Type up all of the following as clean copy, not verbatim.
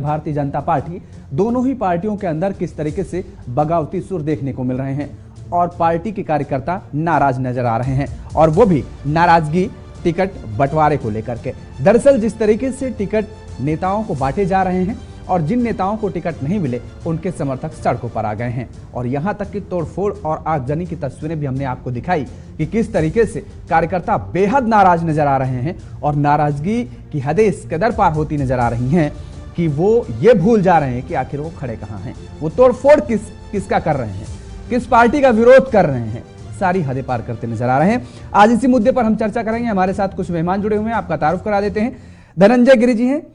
Bharatiya Janata party, दोनों ही पार्टियों के अंदर किस तरीके से बगावती सुर देखने को मिल रहे हैं और पार्टी के कार्यकर्ता नाराज नजर आ रहे हैं, और वो भी नाराजगी टिकट बंटवारे को लेकर के। दरअसल जिस तरीके से टिकट नेताओं को बांटे जा रहे हैं और जिन नेताओं को टिकट नहीं मिले उनके समर्थक सड़कों पर आ गए हैं, और यहां तक कि तोड़फोड़ और आगजनी की तस्वीरें भी हमने आपको दिखाई कि किस तरीके से कार्यकर्ता बेहद नाराज नजर आ रहे हैं और नाराजगी की हदें इस कदर पार होती नजर आ रही हैं कि वो ये भूल जा रहे हैं कि आखिर वो खड़े कहां हैं, वो तोड़फोड़ किसका कर रहे हैं, किस पार्टी का विरोध कर रहे हैं, सारी हदें पार करते नजर आ रहे हैं। आज इसी मुद्दे पर हम चर्चा करेंगे। हमारे साथ कुछ मेहमान जुड़े हुए हैं, आपका तारुफ करा देते हैं। धनंजय गिरि जी हैं,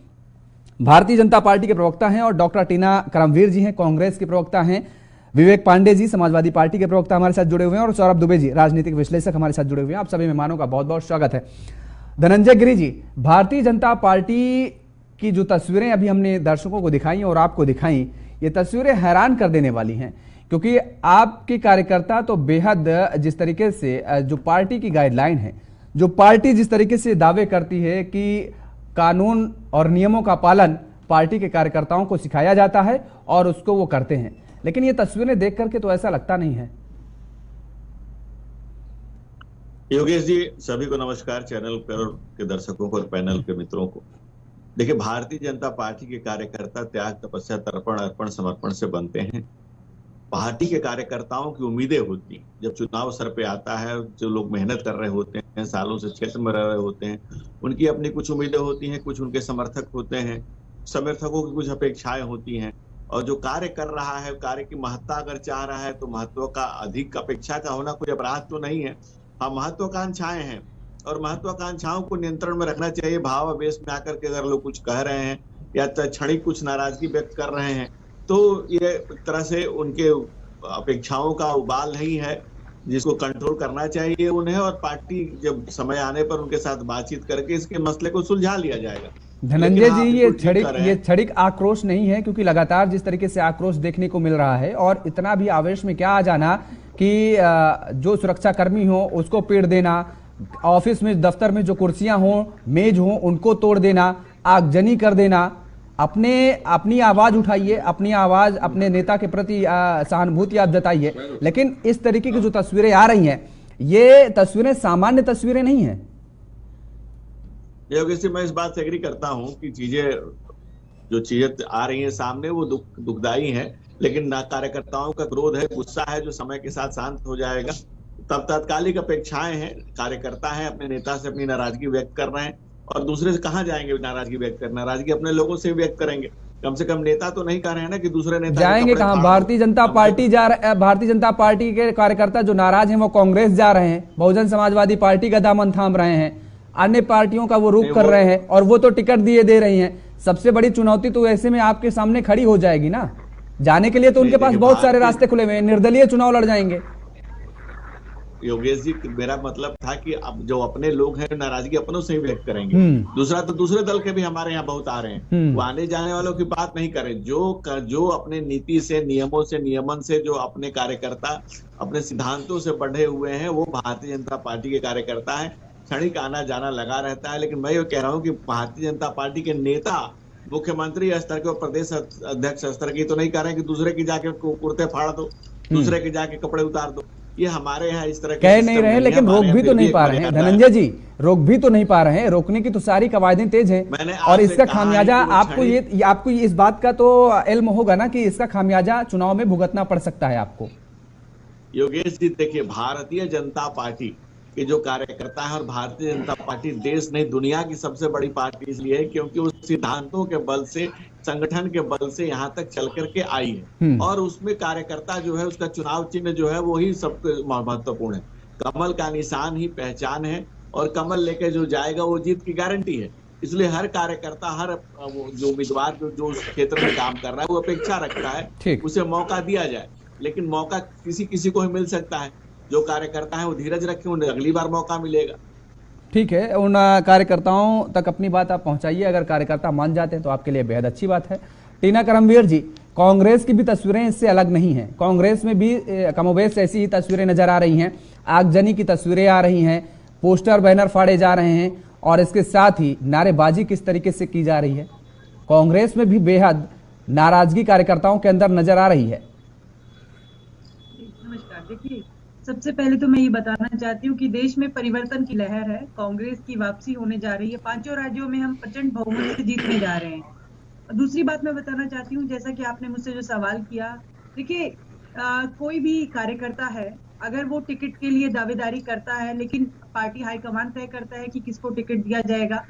भारतीय जनता पार्टी के प्रवक्ता हैं, और डॉक्टर टीना करमवीर जी हैं, कांग्रेस के प्रवक्ता हैं। विवेक पांडे जी, समाजवादी पार्टी के प्रवक्ता, हमारे साथ जुड़े हुए हैं, और सौरभ दुबे जी, राजनीतिक विश्लेषक, हमारे साथ जुड़े हुए हैं। आप सभी मेहमानों का बहुत बहुत स्वागत है। धनंजय गिरि जी, भारतीय जनता पार्टी की जो तस्वीरें अभी हमने दर्शकों को दिखाई और आपको दिखाई, ये तस्वीरें हैरान कर देने वाली हैं, क्योंकि आपके कार्यकर्ता तो बेहद जिस तरीके से जो पार्टी की गाइडलाइन है, जो पार्टी जिस तरीके से दावे करती है कि कानून और नियमों का पालन पार्टी के कार्यकर्ताओं को सिखाया जाता है और उसको वो करते हैं, लेकिन ये तस्वीरें देख करके तो ऐसा लगता नहीं है। योगेश जी, सभी को नमस्कार, चैनल पर के दर्शकों को और पैनल के मित्रों को। देखिए, भारतीय जनता पार्टी के कार्यकर्ता त्याग, तपस्या, तर्पण, अर्पण, समर्पण से बनते हैं। पार्टी के कार्यकर्ताओं की उम्मीदें होती हैं। जब चुनाव सर पे आता है, जो लोग मेहनत कर रहे होते हैं, सालों से क्षेत्र में रह रहे होते हैं, उनकी अपनी कुछ उम्मीदें होती हैं, कुछ उनके समर्थक होते हैं, समर्थकों की कुछ अपेक्षाएं होती हैं, और जो कार्य कर रहा है, कार्य की महत्ता अगर चाह रहा है तो महत्व का अधिक अपेक्षा का होना कोई अपराध तो नहीं है। हाँ, महत्वाकांक्षाएं हैं और महत्वाकांक्षाओं को नियंत्रण में रखना चाहिए। भाव आवेश में आकर के अगर लोग कुछ कह रहे हैं या क्षणिक कुछ नाराजगी व्यक्त कर रहे हैं तो ये एक तरह से उनके अपेक्षाओं का उबाल नहीं है, जिसको कंट्रोल करना चाहिए उन्हें, और पार्टी जब समय आने पर उनके साथ बातचीत करके इसके मसले को सुलझा लिया जाएगा। धनंजय जी, ये क्षणिक आक्रोश नहीं है, क्योंकि लगातार जिस तरीके से आक्रोश देखने को मिल रहा है, और इतना भी आवेश में क्या आ जाना कि जो सुरक्षा कर्मी हो उसको पीट देना, ऑफिस में दफ्तर में जो कुर्सियां हो, मेज हो, उनको तोड़ देना, आगजनी कर देना। अपनी आवाज उठाइए, अपनी आवाज अपने नेता के प्रति सहानुभूति आप जताइए, लेकिन इस तरीके की जो तस्वीरें आ रही हैं, ये तस्वीरें सामान्य तस्वीरें नहीं है। योगेश जी, मैं इस बात से एग्री करता हूं कि जो चीजें आ रही हैं सामने वो दुखदाई हैं, लेकिन कार्यकर्ताओं का क्रोध है, गुस्सा है, जो समय के साथ शांत हो जाएगा। तब तात्कालिक अपेक्षाएं हैं, कार्यकर्ता हैं, अपने नेता से अपनी नाराजगी व्यक्त कर रहे हैं, और दूसरे से कहां जाएंगे नाराजगी व्यक्त करना? नाराजगी अपने लोगों से व्यक्त करेंगे। कम से कम नेता तो नहीं कर रहे हैं ना कि दूसरे नेता जाएंगे कहां? भारतीय जनता पार्टी के कार्यकर्ता जो नाराज हैं वो कांग्रेस जा रहे हैं, बहुजन समाजवादी पार्टी का दामन थाम रहे हैं, अन्य पार्टियों का वो रुख कर रहे हैं, और वो तो टिकट दे रही हैं। सबसे बड़ी चुनौती तो ऐसे में आपके सामने खड़ी हो जाएगी ना। जाने के लिए तो उनके पास बहुत सारे रास्ते खुले हुए हैं, निर्दलीय चुनाव लड़ जाएंगे। योगेश जी, मेरा मतलब था कि अब जो अपने लोग हैं नाराजगी अपनों से ही व्यक्त करेंगे। दूसरा तो दूसरे दल के भी हमारे यहाँ बहुत आ रहे हैं, वो आने जाने वालों की बात नहीं करें। जो अपने नीति से, नियमों से, नियमन से, जो अपने कार्यकर्ता अपने सिद्धांतों से बढ़े हुए हैं, वो भारतीय जनता पार्टी के कार्यकर्ता हैं। क्षणिक आना जाना लगा रहता है, लेकिन मैं ये कह रहा हूँ कि भारतीय जनता पार्टी के नेता मुख्यमंत्री स्तर के और प्रदेश अध्यक्ष स्तर की तो नहीं कह रहे हैं कि दूसरे की जाके कुर्ते फाड़ दो, दूसरे के जाके कपड़े उतार दो। ये हमारे यहाँ इस तरह कह नहीं रहे, लेकिन रोक भी तो नहीं पा रहे हैं। धनंजय जी, रोक भी तो नहीं पा रहे हैं। रोकने की तो सारी कवायदें तेज हैं, और इसका खामियाजा आपको इस बात का तो इल्म होगा ना कि इसका खामियाजा चुनाव में भुगतना पड़ सकता है आपको। योगेश जी, देखिए, भारतीय जनता पार्टी के जो कार्यकर्ता है, और भारतीय जनता पार्टी देश नहीं दुनिया की सबसे बड़ी पार्टी इसलिए है क्योंकि उस सिद्धांतों के बल से, संगठन के बल से यहाँ तक चल करके आई है, और उसमें कार्यकर्ता जो है, उसका चुनाव चिन्ह जो है वो ही सबसे महत्वपूर्ण है। कमल का निशान ही पहचान है, और कमल लेके जो जाएगा वो जीत की गारंटी है। इसलिए हर कार्यकर्ता, हर जो उम्मीदवार जो उस क्षेत्र में काम कर रहा है, वो अपेक्षा रखता है उसे मौका दिया जाए, लेकिन मौका किसी को ही मिल सकता है। जो कार्यकर्ता है वो धीरज रखें, उन्हें अगली बार मौका मिलेगा। ठीक है, उन कार्यकर्ताओं तक अपनी बात आप पहुंचाइए। अगर कार्यकर्ता मान जाते हैं तो आपके लिए बेहद अच्छी बात है। टीना करमवीर जी, कांग्रेस की भी तस्वीरें इससे अलग नहीं हैं। कांग्रेस में भी कमोबेश ऐसी ही तस्वीरें नजर आ रही हैं, आगजनी की तस्वीरें आ रही हैं, पोस्टर बैनर फाड़े जा रहे हैं, और इसके साथ ही नारेबाजी किस तरीके से की जा रही है। कांग्रेस में भी बेहद नाराजगी कार्यकर्ताओं के अंदर नजर आ रही है। नमस्कार। देखिए, सबसे पहले तो मैं ये बताना चाहती हूँ कि देश में परिवर्तन की लहर है, कांग्रेस की वापसी होने जा रही है। 5 राज्यों में हम प्रचंड बहुमत से जीतने जा रहे हैं। और दूसरी बात मैं बताना चाहती हूँ, जैसा कि आपने मुझसे जो सवाल किया, देखिए कोई भी कार्यकर्ता है, अगर वो टिकट के लिए दावेदारी करता है, लेकिन पार्टी हाईकमान तय करता है कि किसको टिकट दिया जाएगा,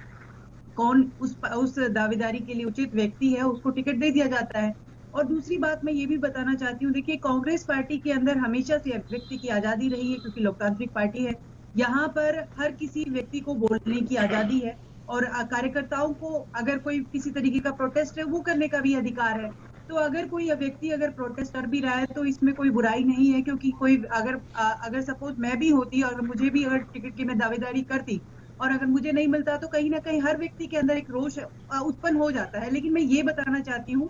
कौन उस दावेदारी के लिए उचित व्यक्ति है, उसको टिकट दे दिया जाता है। और दूसरी बात मैं ये भी बताना चाहती हूँ, देखिए कांग्रेस पार्टी के अंदर हमेशा से अभिव्यक्ति की आजादी रही है, क्योंकि लोकतांत्रिक पार्टी है। यहाँ पर हर किसी व्यक्ति को बोलने की आजादी है, और कार्यकर्ताओं को अगर कोई किसी तरीके का प्रोटेस्ट है वो करने का भी अधिकार है। तो अगर कोई व्यक्ति अगर प्रोटेस्ट कर भी रहा है तो इसमें कोई बुराई नहीं है, क्योंकि कोई अगर सपोज मैं भी होती और मुझे भी अगर टिकट की मैं दावेदारी करती और अगर मुझे नहीं मिलता, तो कहीं ना कहीं हर व्यक्ति के अंदर एक रोष उत्पन्न हो जाता है। लेकिन मैं ये बताना चाहती हूँ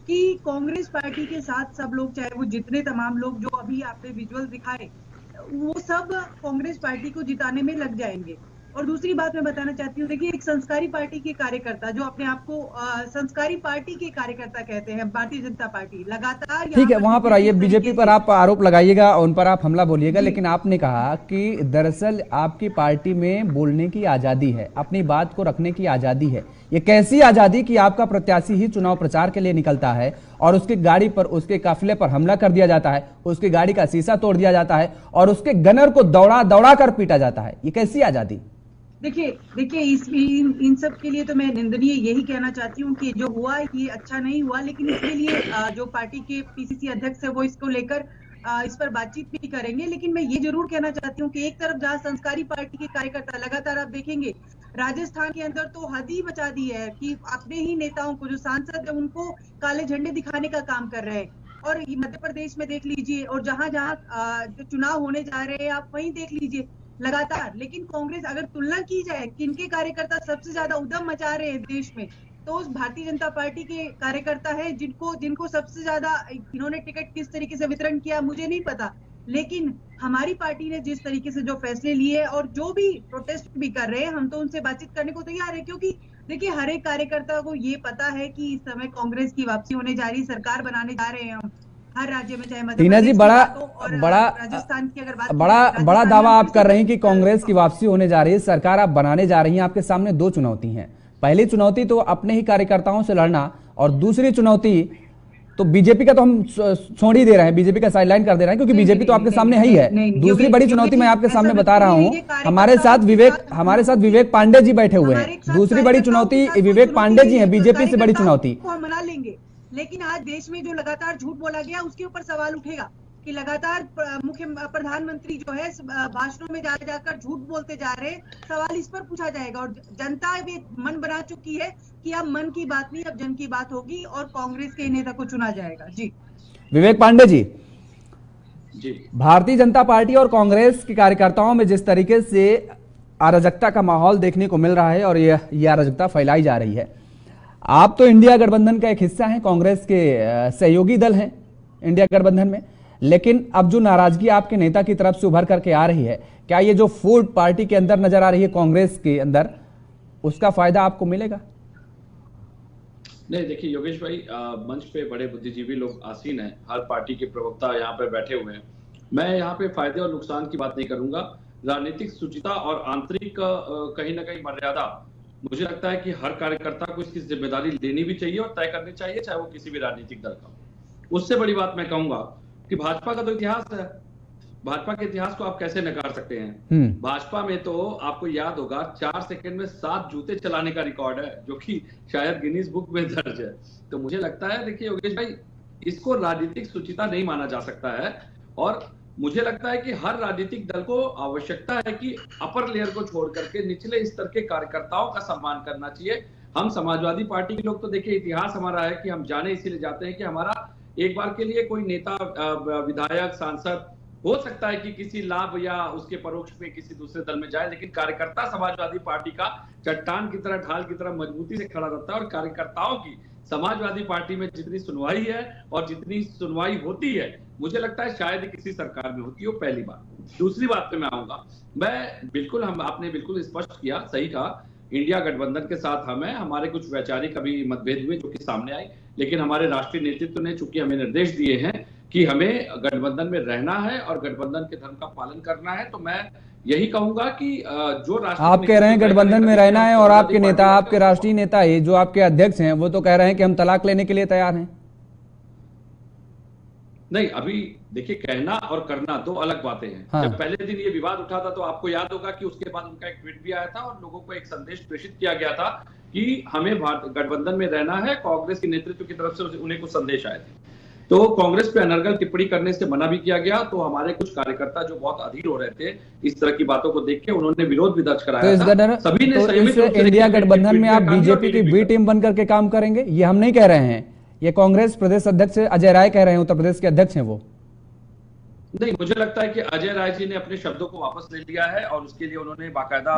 कि कांग्रेस पार्टी के साथ सब लोग, चाहे वो जितने तमाम लोग जो अभी आपने विजुअल दिखाए, वो सब कांग्रेस पार्टी को जिताने में लग जाएंगे। और दूसरी बात मैं बताना चाहती हूँ, देखिए एक संस्कारी पार्टी के कार्यकर्ता जो अपने आप को संस्कारी पार्टी के कार्यकर्ता कहते हैं, भारतीय जनता पार्टी लगातार, ठीक है, वहां पर आइए, बीजेपी पर आप आरोप लगाइएगा, उन पर आप हमला बोलिएगा, लेकिन आपने कहा कि दरअसल आपकी पार्टी में बोलने की आजादी है, अपनी बात को रखने की आजादी है। ये कैसी आजादी कि आपका प्रत्याशी ही चुनाव प्रचार के लिए निकलता है और उसकी गाड़ी पर, उसके काफिले पर हमला कर दिया जाता है, उसकी गाड़ी का शीशा तोड़ दिया जाता है और उसके गनर को दौड़ा दौड़ा कर पीटा जाता है। ये कैसी आजादी? देखिए इन सब के लिए तो मैं निंदनीय यही कहना चाहती हूँ कि जो हुआ ये अच्छा नहीं हुआ, लेकिन इसके लिए जो पार्टी के पीसीसी अध्यक्ष है वो इसको लेकर इस पर बातचीत भी करेंगे। लेकिन मैं ये जरूर कहना चाहती हूँ कि एक तरफ जहाँ संस्कारी पार्टी के कार्यकर्ता लगातार, आप देखेंगे राजस्थान के अंदर तो हद ही मचा दी है कि अपने ही नेताओं को, जो सांसद है, उनको काले झंडे दिखाने का काम कर रहे हैं। और मध्य प्रदेश में देख लीजिए, और जहां जहां चुनाव होने जा रहे हैं आप वहीं देख लीजिए लगातार। लेकिन कांग्रेस, अगर तुलना की जाए किनके कार्यकर्ता सबसे ज्यादा उद्यम मचा रहे हैं देश में, तो उस भारतीय जनता पार्टी के कार्यकर्ता है, जिनको सबसे ज्यादा इन्होंने टिकट किस तरीके से वितरण किया मुझे नहीं पता। लेकिन हमारी पार्टी ने जिस तरीके से जो फैसले लिए और जो भी प्रोटेस्ट भी कर रहे हैं, हम तो उनसे बातचीत करने को तैयार है, क्योंकि देखिए हर एक कार्यकर्ता को ये पता है कि इस समय कांग्रेस की वापसी होने जा रही, सरकार बनाने जा रहे हैं हम हर राज्य में, चाहे मध्य टीना जी, प्रदेश राजस्थान की अगर बात बड़ा दावा आप कर रही हैं कि कांग्रेस की वापसी होने जा रही है, सरकार आप बनाने जा रही हैं। आपके सामने दो चुनौती हैं। पहली चुनौती तो अपने ही कार्यकर्ताओं से लड़ना, और दूसरी चुनौती तो बीजेपी का तो हम छोड़ ही दे रहे हैं, बीजेपी का साइडलाइन कर दे रहे हैं, क्योंकि बीजेपी तो आपके सामने ही है। दूसरी बड़ी चुनौती मैं आपके सामने बता रहा हूं, हमारे साथ विवेक पांडे जी बैठे हुए हैं। दूसरी बड़ी चुनौती विवेक पांडे जी हैं, बीजेपी से बड़ी चुनौती। हम मना लेंगे, लेकिन आज देश में जो लगातार झूठ बोला गया उसके ऊपर सवाल उठेगा कि लगातार प्रधानमंत्री जो है भाषणों में जाकर झूठ बोलते जा रहे हैं। सवाल इस पर पूछा जाएगा, और जनता भी मन बना चुकी है कि अब मन की बात नहीं, अब जन की बात होगी और कांग्रेस के नेता को चुना जाएगा। जी विवेक पांडे जी, भारतीय जनता पार्टी और कांग्रेस के कार्यकर्ताओं में जिस तरीके से अराजकता का माहौल देखने को मिल रहा है और यह अराजकता फैलाई जा रही है, आप तो इंडिया गठबंधन का एक हिस्सा हैं, कांग्रेस के सहयोगी दल हैं इंडिया गठबंधन में, लेकिन अब जो नाराजगी आपके नेता की तरफ से उभर करके आ रही है, क्या ये जो फूट पार्टी के अंदर नजर आ रही है कांग्रेस के अंदर, उसका फायदा आपको मिलेगा? नहीं, देखिए योगेश भाई, मंच पे बड़े बुद्धिजीवी लोग आसीन हैं, हर पार्टी के प्रवक्ता यहाँ पे बैठे हुए हैं। मैं यहाँ पे फायदे और नुकसान की बात नहीं करूंगा। राजनीतिक शुचिता और आंतरिक कहीं ना कहीं मर्यादा, मुझे लगता है कि हर कार्यकर्ता को इसकी जिम्मेदारी लेनी भी चाहिए और तय करनी चाहिए, चाहे वो किसी भी राजनीतिक दल का। उससे बड़ी बात मैं कहूंगा कि भाजपा का तो इतिहास है, भाजपा के इतिहास को आप कैसे नकार सकते हैं। भाजपा में तो आपको याद होगा 4 सेकंड में 7 जूते चलाने का रिकॉर्ड है, जो कि शायद गिनीज बुक में दर्ज है। तो मुझे लगता है, देखिए योगेश भाई, इसको राजनीतिक शुचिता नहीं माना जा सकता है। और मुझे लगता है कि हर राजनीतिक दल को आवश्यकता है कि अपर लेयर को छोड़ करके निचले स्तर के कार्यकर्ताओं का सम्मान करना चाहिए। हम समाजवादी पार्टी के लोग तो देखिए, इतिहास हमारा है कि हम जाने इसीलिए जाते हैं कि हमारा एक बार के लिए कोई नेता, विधायक, सांसद हो सकता है कि किसी लाभ या उसके परोक्ष में किसी दूसरे दल में जाए, लेकिन कार्यकर्ता समाजवादी पार्टी का चट्टान की तरह, ढाल की तरह मजबूती से खड़ा रहता है। और कार्यकर्ताओं की समाजवादी पार्टी में जितनी सुनवाई है और जितनी सुनवाई होती है, मुझे लगता है शायद किसी सरकार में होती हो, पहली बात। दूसरी बात पे मैं आऊंगा, मैं बिल्कुल, आपने बिल्कुल स्पष्ट किया, सही कहा इंडिया गठबंधन के साथ हम हैं। हमारे कुछ वैचारिक अभी मतभेद हुए जो कि सामने आए, लेकिन हमारे राष्ट्रीय नेतृत्व ने चूंकि हमें निर्देश दिए हैं कि हमें गठबंधन में रहना है और गठबंधन के धर्म का पालन करना है, तो मैं यही कहूंगा कि जो आप कह रहे हैं गठबंधन में रहना है और आपके नेता, आपके राष्ट्रीय नेता ही जो आपके अध्यक्ष हैं वो तो कह रहे हैं कि हम तलाक लेने के लिए तैयार हैं। नहीं, अभी देखिए, कहना और करना दो अलग बातें हैं। हाँ। जब पहले दिन ये विवाद उठा था तो आपको याद होगा कि उसके बाद उनका एक ट्वीट भी आया था और लोगों को एक संदेश प्रेषित किया गया था कि हमें गठबंधन में रहना है। कांग्रेस के नेतृत्व की तरफ से उन्हें कुछ संदेश आए थे, तो कांग्रेस पे अनर्गल टिप्पणी करने से मना भी किया गया। तो हमारे कुछ कार्यकर्ता जो बहुत अधीर हो रहे थे इस तरह की बातों को देख के, उन्होंने विरोध भी दर्ज कराया था। सभी ने तो इस इंडिया गठबंधन में आप बीजेपी की बी टीम बनकर के काम करेंगे, ये हम नहीं कह रहे हैं, ये कांग्रेस प्रदेश अध्यक्ष अजय राय कह रहे हैं, उत्तर प्रदेश के अध्यक्ष हैं वो। नहीं, मुझे लगता है कि अजय राय जी ने अपने शब्दों को वापस ले लिया है और उसके लिए उन्होंने बाकायदा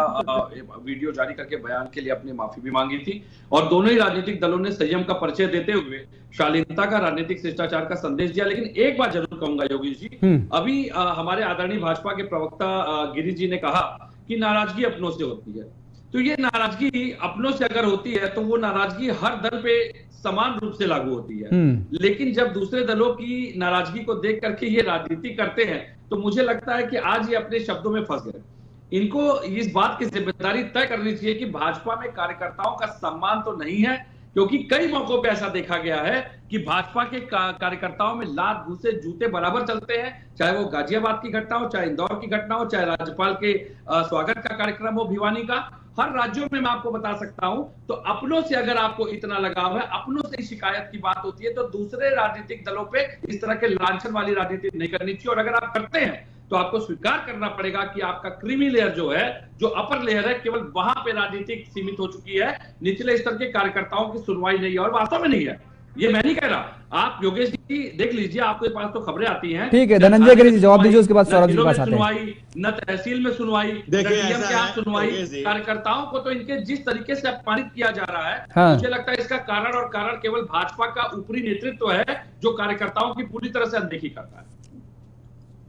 वीडियो जारी करके बयान के लिए अपनी माफी भी मांगी थी। और दोनों ही राजनीतिक दलों ने संयम का परिचय देते हुए शालीनता का, राजनीतिक शिष्टाचार का संदेश दिया। लेकिन एक बात जरूर कहूंगा योगेश जी, अभी हमारे आदरणीय भाजपा के प्रवक्ता गिरीश जी ने कहा कि नाराजगी अपनों से होती है। तो ये नाराजगी अपनों से अगर होती है तो वो नाराजगी हर दल पे समान रूप से लागू होती है, लेकिन जब दूसरे दलों की नाराजगी को देख करके ये राजनीति करते हैं तो मुझे लगता है कि आज ये अपने शब्दों में फंस गए। इनको इस बात की जिम्मेदारी तय करनी चाहिए कि भाजपा में कार्यकर्ताओं का सम्मान तो नहीं है, क्योंकि कई मौकों पे ऐसा देखा गया है कि भाजपा के कार्यकर्ताओं में लात घूसे जूते बराबर चलते हैं, चाहे वो गाजियाबाद की घटना हो, चाहे इंदौर की घटना हो, चाहे राज्यपाल के स्वागत का कार्यक्रम हो भिवानी का। हर राज्यों में मैं आपको बता सकता हूं। तो अपनों से अगर आपको इतना लगाव है, अपनों से शिकायत की बात होती है, तो दूसरे राजनीतिक दलों पे इस तरह के लांछन वाली राजनीति नहीं करनी चाहिए। और अगर आप करते हैं तो आपको स्वीकार करना पड़ेगा कि आपका क्रीमी लेयर जो है, जो अपर लेयर है, केवल वहां पे राजनीति सीमित हो चुकी है, निचले स्तर के कार्यकर्ताओं की सुनवाई नहीं है। और वास्तव में नहीं है, ये मैं नहीं कह रहा। आप योगेश जी देख लीजिए, आपके पास तो खबरें आती हैं। ठीक है, धनंजय गिरी जी जवाब दीजिए, उसके बाद सौरभ जी के पास आते हैं। न तहसील में सुनवाई, न डीएम के आप सुनवाई, कार्यकर्ताओं को तो इनके जिस तरीके से अपमानित किया जा रहा है, हाँ। मुझे लगता है इसका कारण केवल भाजपा का ऊपरी नेतृत्व है जो कार्यकर्ताओं की पूरी तरह से अनदेखी करता है।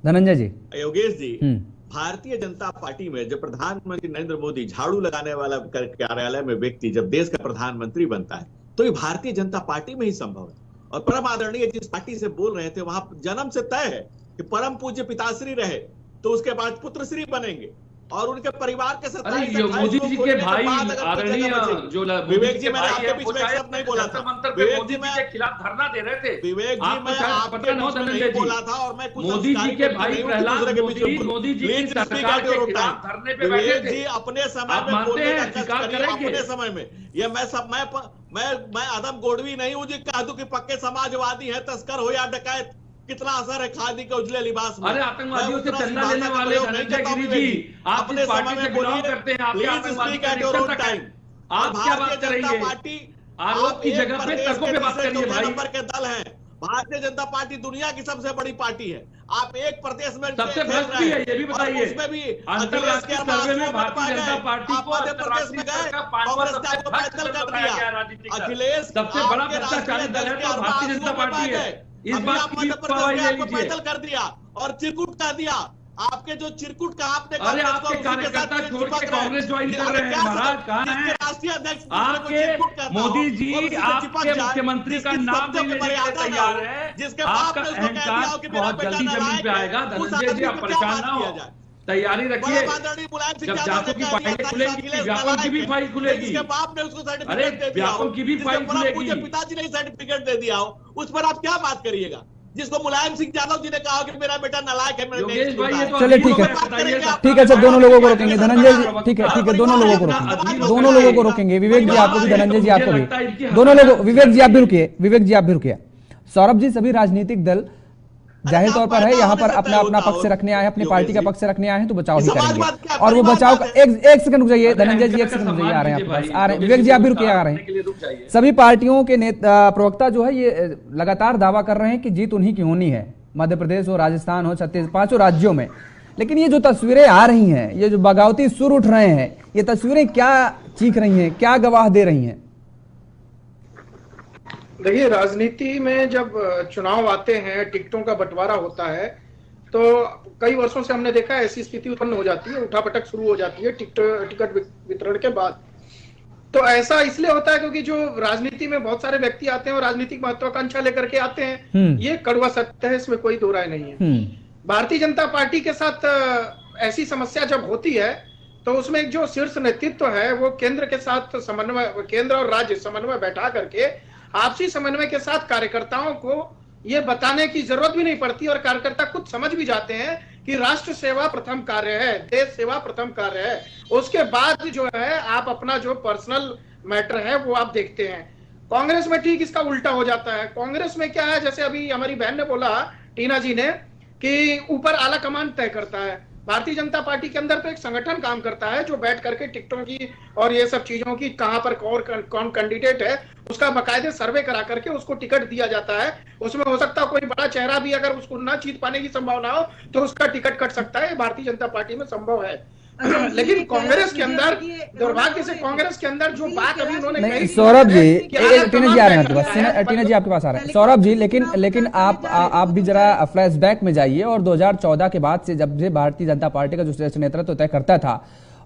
धनंजय जी। योगेश जी, भारतीय जनता पार्टी में जब प्रधानमंत्री नरेंद्र मोदी झाड़ू लगाने वाला कार्यालय में व्यक्ति जब देश का प्रधानमंत्री बनता है तो ये भारतीय जनता पार्टी में ही संभव है। और परम आदरणीय जिस पार्टी से बोल रहे थे वहां जन्म से तय है कि परम पूज्य पिताश्री रहे तो उसके बाद पुत्रश्री बनेंगे और उनके परिवार के साथ मोदी जी के भाई आदरणीय जो विवेक जी, मैंने आपके बीच में शब्द नहीं बोला था। विवेक जी के खिलाफ धरना दे रहे थे। विवेक जी, मैं आपके बीच में नहीं बोला था और मैं कुछ मोदी जी के भाई प्रहलाद मोदी जी की सरकार के खिलाफ धरने पे बैठे थे। विवेक जी अपने समय में बोलने का कष्ट करिए, अपने समय में। ये मैं आदम गोडवी नहीं हूँ जी कह दूं कि पक्के समाजवादी है, तस्कर हो या डकैत। कितना असर है खादी के उजले लिबास में। अरे आतंकवादियों से चंदा लेने वाले धनंजय गिरी जी, आप जिस पार्टी से बिलोंग करते हैं, आपके आतंकवादी का रिश्ता तक है। आप क्या बात करेंगे? आरोप की जगह पे तर्कों पे बात करिए भाई। नंबर के दल हैं। भारतीय जनता पार्टी दुनिया की सबसे बड़ी पार्टी है। आप एक प्रदेश में सबसे भ्रष्ट भी है, ये भी बताइए। उसमें भी अंतर्राष्ट्रीय सर्वे में भारतीय जनता पार्टी को मध्य प्रदेश में गए, कांग्रेस ने आपको पैदल कर दिया। अखिलेश सबसे बड़ा भ्रष्टाचारी दल है तो भारतीय जनता पार्टी है। इस बात की गवाही ले लीजिए। पैदल कर दिया और चिरकुट कर दिया। आपके जो चिरकुट का आपने, अरे आपके कार्यकर्ता छोड़ के कांग्रेस ज्वाइन कर रहे हैं महाराज, कहाँ हैं राष्ट्रीय अध्यक्ष? आपके मोदी जी आपके मुख्यमंत्री का नाम नहीं लेने के तैयार है, जिसके आपका अहंकार बहुत जल्दी जमीन पे आएगा। धनंजय जी आप परेशान ना हो, तैयारी रखिए। जब जातों की फाइल खुलेगी, व्यापम की भी फाइल खुलेगी। इसके बाप ने उसको सर्टिफिकेट अरे दे दिया, व्यापम की भी फाइल खुलेगी। पिताजी ने सर्टिफिकेट दे दिया हो, उस पर आप क्या बात करिएगा? जिसको मुलायम सिंह यादव जी ने कहा कि मेरा बेटा नालायक है, चलिए ठीक है सर, दोनों लोगों को रोकेंगे। धनंजय जी ठीक है, दोनों लोगों को रोकेंगे, दोनों लोगों को रोकेंगे। विवेक जी आपको भी, धनंजय जी आपको भी, दोनों लोगों। विवेक जी आप भी रुकिए, विवेक जी आप भी रुकिए। सौरभ जी, सभी राजनीतिक दल जाहिर तौर पर है यहाँ पर अपना अपना पक्ष रखने आए, अपनी पार्टी का पक्ष रखने आए हैं, तो बचाव ही करेंगे। और वो बचाव का एक सेकंड रुक जाइए धनंजय जी, एक सेकंड रुक जाइए, आ रहे हैं आपके पास, आ रहे हैं। विवेक जी आप भी रुकिए, आ रहे हैं। सभी पार्टियों के प्रवक्ता जो है ये लगातार दावा कर रहे हैं कि जीत उन्हीं की होनी है, मध्य प्रदेश हो, राजस्थान हो, छत्तीसगढ़, 5 राज्यों में। लेकिन ये जो तस्वीरें आ रही हैं, ये जो बगावती सुर उठ रहे हैं, ये तस्वीरें क्या चीख रही हैं, क्या गवाह दे रही हैं? देखिए, राजनीति में जब चुनाव आते हैं, टिकटों का बंटवारा होता है, तो कई वर्षों से हमने देखा ऐसी स्थिति उत्पन्न हो जाती है, उठापटक शुरू हो जाती है टिकट वितरण के बाद। तो ऐसा इसलिए होता है क्योंकि जो राजनीति में बहुत सारे व्यक्ति आते हैं और राजनीतिक महत्वाकांक्षा लेकर के आते हैं, ये कड़वा सत्य है, इसमें कोई दो राय नहीं है। भारतीय जनता पार्टी के साथ ऐसी समस्या जब होती है तो उसमें एक जो शीर्ष नेतृत्व है वो केंद्र के साथ समन्वय, केंद्र और राज्य समन्वय बैठा करके आपसी समन्वय के साथ कार्यकर्ताओं को ये बताने की जरूरत भी नहीं पड़ती और कार्यकर्ता खुद समझ भी जाते हैं कि राष्ट्र सेवा प्रथम कार्य है, देश सेवा प्रथम कार्य है। उसके बाद जो है आप अपना जो पर्सनल मैटर है वो आप देखते हैं। कांग्रेस में ठीक इसका उल्टा हो जाता है। कांग्रेस में क्या है, जैसे अभी हमारी बहन ने बोला, टीना जी ने, कि ऊपर आला कमान तय करता है। भारतीय जनता पार्टी के अंदर तो एक संगठन काम करता है जो बैठ करके टिकटों की और ये सब चीजों की, कहां पर कौन कैंडिडेट है उसका बाकायदे सर्वे करा करके उसको टिकट दिया जाता है। उसमें हो सकता है कोई बड़ा चेहरा भी अगर उसको ना जीत पाने की संभावना हो तो उसका टिकट कट सकता है। भारतीय जनता पार्टी में संभव है। लेकिन कांग्रेस के अंदर दुर्भाग्य से कांग्रेस के अंदर जो बात अभी उन्होंने कही, सौरभ जी, टीना जी आ रहे हैं आपके पास, टीना जी आपके पास आ रहे हैं। सौरभ जी, लेकिन आप भी जरा फ्लैशबैक में जाइए और 2014 के बाद से जब से भारतीय जनता पार्टी का जो श्रेष्ठ नेतृत्व तय करता था,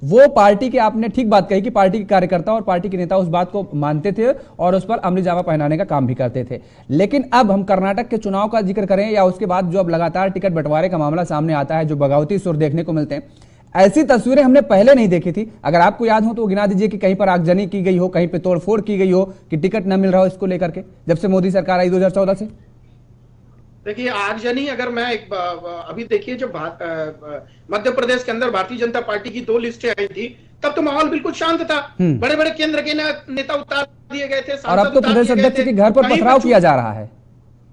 वो पार्टी के, आपने ठीक बात कही कि पार्टी के कार्यकर्ता और पार्टी के नेता उस बात को मानते थे और उस पर अमली जामा पहनाने का काम भी करते थे। लेकिन अब हम कर्नाटक के चुनाव का जिक्र करें या उसके बाद जो अब लगातार टिकट बंटवारे का मामला सामने आता है, जो बगावती सुर देखने को मिलते हैं, ऐसी तस्वीरें हमने पहले नहीं देखी थी। अगर आपको याद हो तो गिना दीजिए कि कहीं पर आगजनी की गई हो, कहीं पर तोड़फोड़ की गई हो कि टिकट न मिल रहा हो इसको लेकर के, जब से मोदी सरकार आई 2014 से। देखिए, आगजनी अगर मैं अभी देखिए, जब मध्य प्रदेश के अंदर भारतीय जनता पार्टी की 2 लिस्टें आई थी तब तो माहौल बिल्कुल शांत था। बड़े बड़े केंद्र के नेता उतार दिए गए थे, और अब तो प्रदेश अध्यक्ष के घर पर पथराव किया जा रहा है।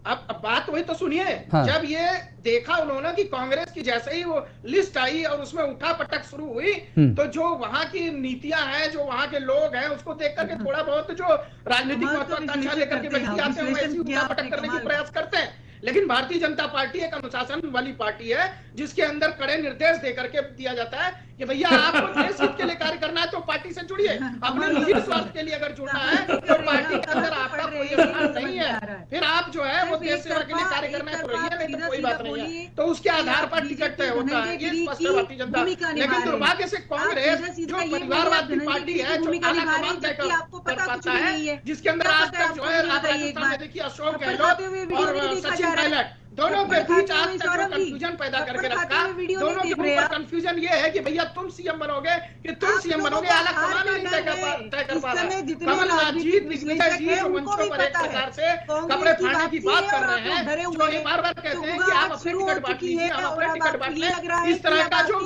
अब बात वही तो सुनिए। हाँ। जब ये देखा उन्होंने कि कांग्रेस की जैसे ही वो लिस्ट आई और उसमें उठा पटक शुरू हुई, तो जो वहां की नीतियां हैं, जो वहां के लोग हैं, उसको देख करके थोड़ा बहुत जो राजनीतिक महत्वाकांक्षा लेकर के व्यक्ति आते हैं वैसे उठा पटक करने की प्रयास करते हैं। लेकिन भारतीय जनता पार्टी एक अनुशासन वाली पार्टी है जिसके अंदर कड़े निर्देश देकर के दिया जाता है कि भैया आपको देश हित के लिए कार्य करना है तो पार्टी से जुड़िए, अपने निजी स्वार्थ के लिए अगर जुड़ना है तो पार्टी के अंदर आपका कोई स्थान नहीं है। फिर आप जो है वो देश सेवा के लिए कार्य करना है तो रहिए, नहीं तो कोई बात नहीं है। तो उसके आधार पर टिकट तय होता है, ये स्पष्ट है भारतीय जनता। लेकिन दुर्भाग्य से कांग्रेस जो परिवारवादी पार्टी है, जो आला कमान तय कर पाता है, जिसके अंदर आज तक जो है आप राजस्थान में देखिए अशोक गहलोत और सचिन पायलट दोनों के बीच आज तक जो कंफ्यूजन पैदा करके रखा। दोनों के ऊपर कंफ्यूजन ये है कि भैया तुम सीएम बनोगे कि तुम सीएम बनोगे, आला कमान ही नहीं तय कर पा रहा है। कमलनाथ जी, दिग्विजय जी जो मंचों पर एक प्रकार से कपड़े फाड़ने की बात कर रहे हैं, जो ये बार बार कहते हैं कि आप अपने टिकट बांट लीजिए, हम अपने टिकट बांट लें, इस तरह का जो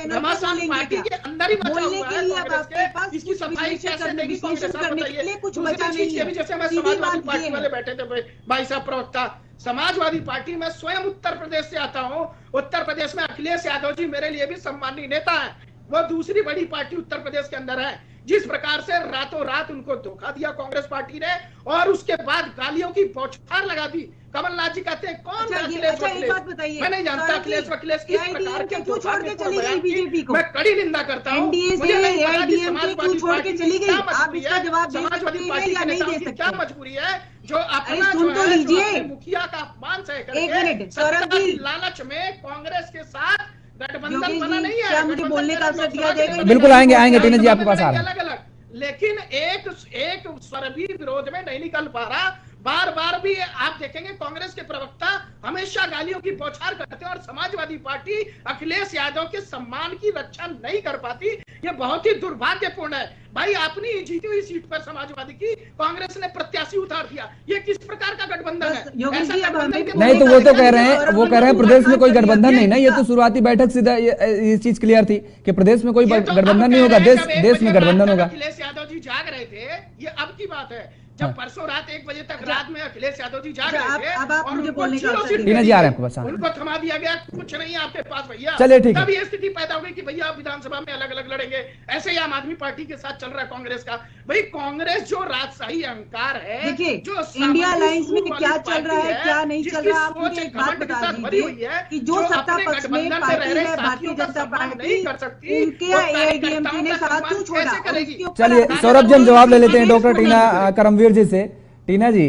घमासान पार्टी के अंदर ही मचा हुआ है कांग्रेस के, इसकी सफाई कैसे देगी कांग्रेस, आप बताइए। दूसरी चीज ये भी, जैसे हमें समाजवादी पार्टी वाले बैठे थे भाई साहब प्रवक्ता, समाजवादी पार्टी में स्वयं उत्तर प्रदेश से आता हूं। उत्तर प्रदेश में अखिलेश यादव जी मेरे लिए भी सम्मानीय नेता है। वो दूसरी बड़ी पार्टी उत्तर प्रदेश के अंदर है। जिस प्रकार से रातों रात उनको धोखा दिया कांग्रेस पार्टी ने और उसके बाद गालियों की बौछार लगा दी। कमलनाथ जी कहते हैं कौन अखिलेश वखिलेश, मैं नहीं जानता अखिलेश वखिलेश किस प्रकार के धोखा के बीजेपी को मैं कड़ी निंदा करता हूँ। मुझे नहीं पता कि समाजवादी पार्टी की क्या मजबूरी है, समाजवादी पार्टी के नेताओं की क्या मजबूरी है जो अपना जो है मुखिया का अपमान सह करके सत्ता की लालच में कांग्रेस के साथ गठबंधन बना नहीं है। मुझे बोलने का अवसर दिया जाएगा। बिल्कुल आएंगे टीना जी आपके पास आ रहे हैं। अलग अलग, लेकिन एक स्वर भी विरोध में नहीं निकल पा रहा। बार बार भी आप देखेंगे कांग्रेस के प्रवक्ता हमेशा गालियों की बौछार करते हैं और समाजवादी पार्टी अखिलेश यादव के सम्मान की रक्षा नहीं कर पाती। ये बहुत ही दुर्भाग्यपूर्ण है। भाई अपनी जीती हुई सीट पर समाजवादी की कांग्रेस ने प्रत्याशी उतार दिया, ये किस प्रकार का गठबंधन है? नहीं तो वो तो कह रहे हैं प्रदेश में कोई गठबंधन नहीं ना। ये तो शुरुआती बैठक सीधा ये चीज क्लियर थी कि प्रदेश में कोई गठबंधन नहीं होगा, देश में गठबंधन होगा। अखिलेश यादव जी जाग रहे थे, ये अब की बात है। जब परसों रात 1 बजे तक रात में अखिलेश यादव जी जाग रहे थे और उनको थमा दिया गया, कुछ नहीं है आपके पास भैया। चलिए ठीक है। तब ये स्थिति पैदा हो गई कि भैया आप विधानसभा में अलग अलग लड़ेंगे। ऐसे ही आम आदमी पार्टी के साथ चल रहा है कांग्रेस का। भाई कांग्रेस जो राजशाही अहंकार है, जो इंडिया अलायंस में क्या चल रहा है क्या नहीं चल रहा, आप मुझे एक बात बता दीजिए कि जो सत्ता पक्ष में पार्टी है भारतीय जनता पार्टी, उनके एआईएडीएमके ने साथ क्यों छोड़ा? चलिए सौरभ जी हम जवाब ले लेते हैं डॉक्टर टीना करमवीर जी से। टीना जी,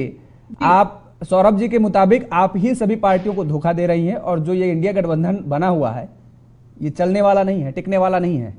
आप सौरभ जी के मुताबिक आप ही सभी पार्टियों को धोखा दे रही हैं और जो ये इंडिया गठबंधन बना हुआ है ये चलने वाला नहीं है, टिकने वाला नहीं है।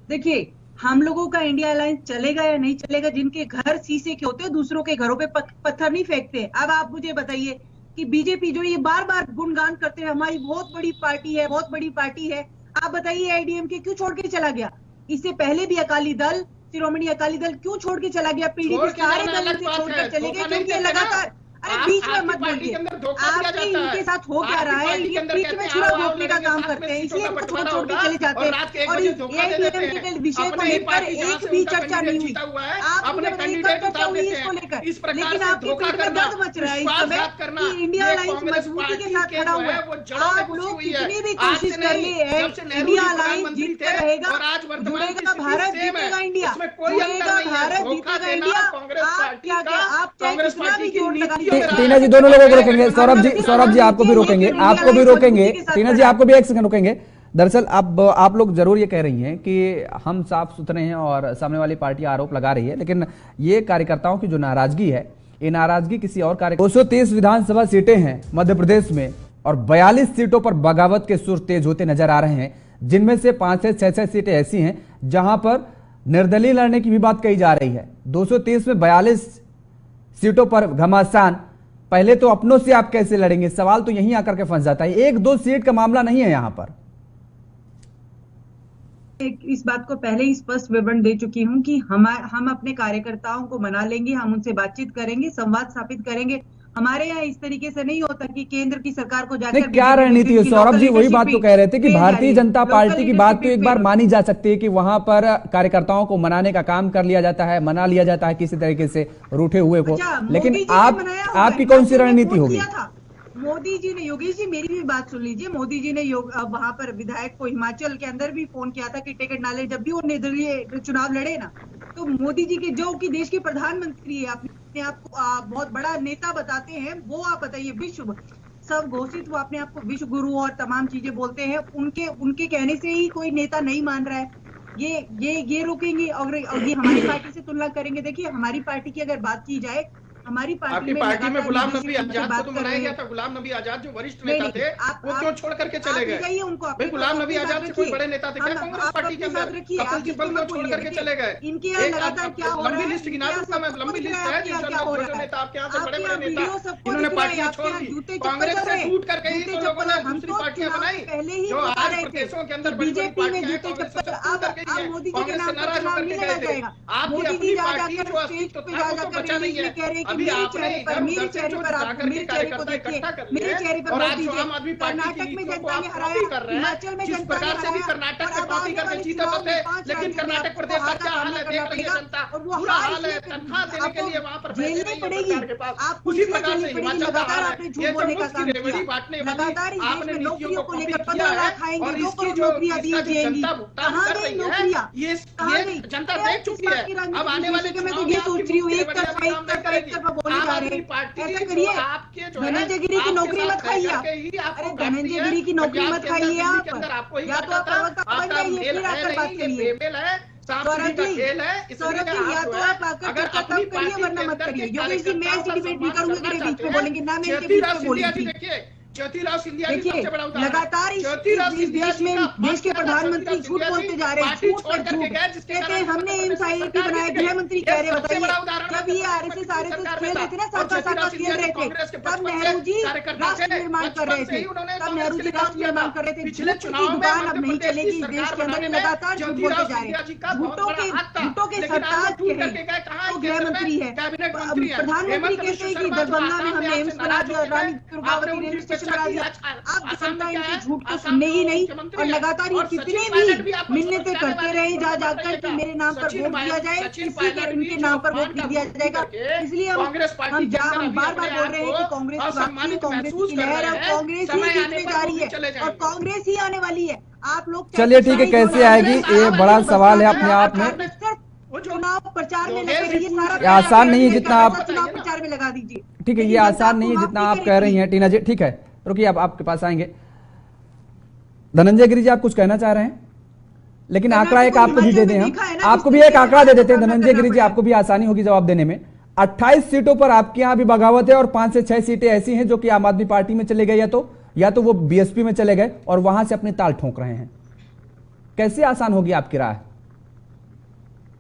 देखिए, हम लोगों का इंडिया अलायंस चलेगा या नहीं चलेगा? जिनके घर शीशे के होते हैं दूसरों के घरों पे पत्थर नहीं फेंकते। अब आप मुझे बताइए कि बीजेपी जो ये बार बार गुणगान करते हैं हमारी बहुत बड़ी पार्टी है, बहुत बड़ी पार्टी है, आप बताइए आईडीएमके क्यों छोड़ के चला गया? इससे पहले भी अकाली दल, शिरोमणि अकाली दल क्यों छोड़ के चला गया? पीडीपी सारे दल से छोड़ कर चले गए क्योंकि लगातार, अरे बीच में मत बोलिए, आपके इनके साथ हो क्या रहा है? ये बीच में छुरा घोंपने का काम करते हैं, इसलिए इनको छोड़ छोड़ के चले जाते हैं। और एआईडीएमके के विषय को लेकर एक भी चर्चा नहीं हुई। आप मुझे बताइए कब चर्चा हुई इसको लेकर? लेकिन आपके पेट में दर्द मच रहा है इस समय कि इंडिया अलायंस मजबूती के साथ खड़ा हुआ है। आप लोग कितनी भी कोशिश कर लिए, इंडिया अलायंस जीतता रहेगा, जुड़ेगा भारत, जीतेगा इंडिया, जुड़ेगा भारत, जीतेगा इंडिया। आप क्या आप चाहे कितना भी जोर लगा, टीना जी दोनों लोगों को रोकेंगे। सौरभ जी आपको भी रोकेंगे, आपको भी रोकेंगे। टीना जी आपको भी एक सेकंड रोकेंगे। दरअसल अब आप लोग जरूर ये कह रही हैं कि हम साफ सुथरे हैं और सामने वाली पार्टी आरोप लगा रही है, लेकिन ये कार्यकर्ताओं की जो नाराजगी है, ये नाराजगी किसी और कार्य 230 विधानसभा सीटें हैं मध्य प्रदेश में और 42 सीटों पर बगावत के सुर तेज होते नजर आ रहे हैं, जिनमें से 5 से 6 सीटें ऐसी हैं जहां पर निर्दलीय लड़ने की भी बात कही जा रही है। 230 में 42 सीटों पर घमासान। पहले तो अपनों से आप कैसे लड़ेंगे? सवाल तो यहीं आकर के फंस जाता है। 1-2 सीट का मामला नहीं है यहां पर। इस बात को पहले ही स्पष्ट विवरण दे चुकी हूं कि हम अपने कार्यकर्ताओं को मना लेंगे, हम उनसे बातचीत करेंगे, संवाद स्थापित करेंगे। हमारे यहाँ इस तरीके से नहीं होता कि केंद्र की सरकार को जाकर क्या रणनीति है? सौरभ जी वही बात तो कह रहे थे कि भारतीय जनता पार्टी की बात तो एक बार मानी जा सकती है कि वहां पर कार्यकर्ताओं को मनाने का काम कर लिया जाता है, मना लिया जाता है किसी तरीके से रूठे हुए को, लेकिन आपकी कौन सी रणनीति होगी? मोदी जी ने, योगेश जी मेरी भी बात सुन लीजिए, मोदी जी ने वहां पर विधायक को हिमाचल के अंदर भी फोन किया था कि टिकट ना ले। जब भी वो निर्दलीय चुनाव लड़े ना, तो मोदी जी के जो कि देश के प्रधानमंत्री है, अपने आप को बहुत बड़ा नेता बताते हैं, वो आप बताइए विश्व सब घोषित, वो अपने आप को विश्व गुरु और तमाम चीजें बोलते हैं। उनके कहने से ही कोई नेता नहीं मान रहा है। ये रोकेंगे और ये हमारी पार्टी से तुलना करेंगे। देखिए हमारी पार्टी की अगर बात की जाए, हमारी पार्टी में गुलाम नबी आजाद को तो मनाया गया था। गुलाम नबी आजाद जो वरिष्ठ नेता थे, वो क्यों छोड़ करके चले गए? भाई गुलाम नबी आजाद से कोई बड़े नेता थे क्या कांग्रेस पार्टी के अंदर? कपिल सिब्बल को छोड़ करके चले गए। इनके लगातार क्या हो रहा है? लंबी लिस्ट गिना दूंगा मैं, लंबी लिस्ट है जो नेता आपके यहाँ से बड़े बड़े नेता इन्होंने पार्टी छोड़ दी, कांग्रेस से टूट करके ही तो लोगों ने दूसरी पार्टियां बनाई जो आज प्रदेशों के अंदर बड़ी बड़ी पार्टियां हैं। कांग्रेस से टूट करके ही है, कांग्रेस से नाराज होकर के गए थे। आपकी अपनी पार्टी जो अस्तित्व था वो तो बचा नहीं है। अभी आपने मेरे चेहरे पर आप मेरे चेहरे को देखिए, मेरे चेहरे पर वोट दीजिए। कर्नाटक में जनता ने हराया, हिमाचल में जनता ने हराया, कर्नाटक से कॉपी करके जीते थे, लेकिन कर्नाटक प्रदेश का क्या हाल है देख रही है जनता। और वो बुरा हाल है, तनख्वाह देने के लिए वहां पर झेलनी पड़ेगी। आप उसी प्रकार से हिमाचल का हाल आपने है। झूठ बोलने का काम किया, लगातार इस देश में नौकरियों को लेकर 15 लाख आएंगे, 2 करोड़ नौकरियां दी जाएंगी। कहाँ गई नौकरियां? ये जनता देख चुकी है। अब आने वाले मैं तो ये सोच रही हूँ, एक तरफा बोले जा रहे हैं। ऐसा करिए, धनंजय गिरी की नौकरी मत खाइए आप। अरे धनंजय गिरी की नौकरी मत खाइए आप, या तो आप प्रवक्ता बन जाइए फिर आकर बात करिए। सौरभ जी, या तो आप आकर चर्चा तब करिए वरना मत करिए। योगेश जी मैं ऐसी डिबेट नहीं करूंगी कि बीच में बोलेंगे ना, मैं इनके बीच में बोलूंगी। देखिए लगातार इस देश में देश के प्रधानमंत्री झूठ बोलते जा रहे हैं, झूठ पर झूठ कहते हैं। हमने एम्स आईआईटी बनाया, गृह मंत्री कह रहे, बताइए जब ये आरएसएस खेल रहे थे ना, साका खेल रहे थे, तब नेहरू जी राष्ट्र निर्माण कर रहे थे, तब नेहरू जी राष्ट्र निर्माण कर रहे थे। झूठ की दुकान अब नहीं चलेगी इस देश के अंदर, लगातार झूठ बोलते जा रहे हैं। झूठों के सरताज के हैं, वो गृह मंत्री है, प्रधानमंत्री कहते हैं कि दरभंगा में हमने एम्स बना दिया, रानी दुर्गावती रेलवे स्टेशन। आप जनता इनके झूठ को सुनने ही नहीं, और लगातार ये कितने भी मिन्नतें करते रहे जा जाकर कि मेरे नाम पर वोट दिया जाए, किसी के इनके नाम पर वोट नहीं दिया जाएगा। इसलिए हम बार बार बोल रहे हैं कि कांग्रेस वापसी, कांग्रेस की लहर है, कांग्रेस ही जीतने जा रही है और कांग्रेस ही आने वाली है। आप लोग चलिए ठीक है, कैसे आएगी ये बड़ा सवाल है अपने आप में। चुनाव प्रचार में लगे रहिए, सारा आसान नहीं है जितना आप चुनाव प्रचार में लगा दीजिए। ठीक है, ये आसान नहीं है जितना आप कह रही हैं टीना जी। ठीक है, रुकिए, अब आपके पास आएंगे। धनंजय गिरी जी आप कुछ कहना चाह रहे हैं, लेकिन आंकड़ा एक आपको भी दे दें, हम आपको भी एक आंकड़ा दे देते हैं। धनंजय गिरी जी आपको भी आसानी होगी जवाब देने में। 28 सीटों पर आपके यहां भी बगावत है और 5 से 6 सीटें ऐसी हैं जो कि आम आदमी पार्टी में चले गए, या तो वो बीएसपी में चले गए और वहां से अपनी ताल ठोक रहे हैं। कैसे आसान होगी आपकी राय?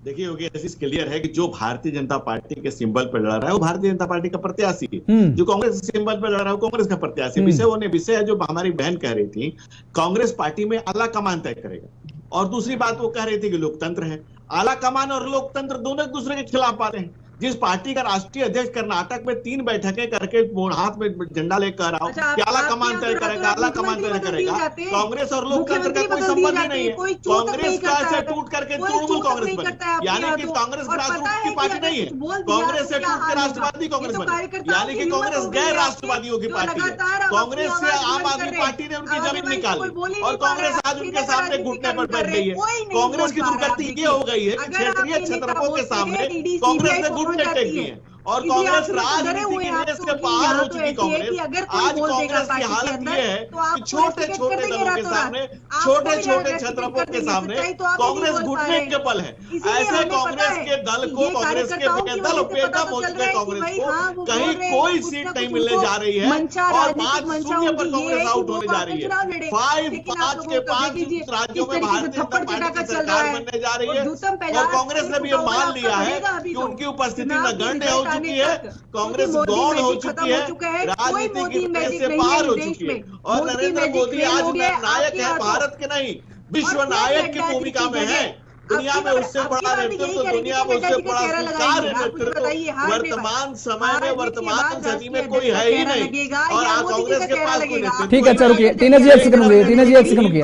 देखिए योगेश, क्लियर है कि जो भारतीय जनता पार्टी के सिंबल पर लड़ रहा है वो भारतीय जनता पार्टी का प्रत्याशी है, जो कांग्रेस के सिंबल पर लड़ रहा है वो कांग्रेस का प्रत्याशी। विषय है जो हमारी बहन कह रही थी, कांग्रेस पार्टी में आला कमान तय करेगा। और दूसरी बात वो कह रही थी कि लोकतंत्र है, आला कमान और लोकतंत्र दोनों एक दूसरे के खिलाफ बातें हैं। जिस पार्टी का राष्ट्रीय अध्यक्ष कर्नाटक में 3 बैठकें करके हाथ में झंडा लेकर आओ, क्या आला कमान तय करेगा? आला कमान तय करेगा। कांग्रेस और लोकतंत्र का कोई संबंध ही नहीं है। कांग्रेस का से टूट करके तृणमूल कांग्रेस बनी, यानी कि कांग्रेस ग्रासरूट की पार्टी नहीं है। कांग्रेस से टूट के राष्ट्रवादी कांग्रेस बनी, यानी कि कांग्रेस गैर राष्ट्रवादियों की पार्टी है। कांग्रेस से आम आदमी पार्टी ने उनकी जमीन निकाली और कांग्रेस आज उनके सामने घुटने पर बैठ गई है। कांग्रेस की दुर्गति ये हो गई है कि क्षेत्रीय छत्रपों के सामने कांग्रेस ने टेक दी है और कांग्रेस राजनीति की रेस के बाहर हो चुकी। कांग्रेस आज कांग्रेस की हालत ये है कि छोटे छोटे दलों के सामने, छोटे छोटे छत्रपों के सामने कांग्रेस घुटने के बल है। ऐसे कांग्रेस के दल को, कांग्रेस के दल बेटा पहुंच गए कांग्रेस को, कहीं कोई सीट नहीं मिलने जा रही है और 5-0 पर कांग्रेस आउट होने जा रही है। 5 के 5 राज्यों में भारतीय जनता पार्टी की सरकार बनने जा रही है और कांग्रेस ने भी ये मान लिया है कि उनकी उपस्थिति नगण्य हो चुकी है, कांग्रेस गौण हो चुकी है, राजनीति की रेस से पार हो चुकी है और नरेंद्र मोदी आज नायक है, भारत के नहीं विश्व नायक की भूमिका में है। दुनिया में उससे बड़ा नेतृत्व, दुनिया में उससे बड़ा स्वीकार नेतृत्व वर्तमान समय में, वर्तमान सदी में कोई है ही नहीं और कांग्रेस के पास कोई नेतृत्व। ठीक है, अच्छा रुकिए, टीना जी एक सेकंड रुकिए, टीना जी एक सेकंड रुकिए,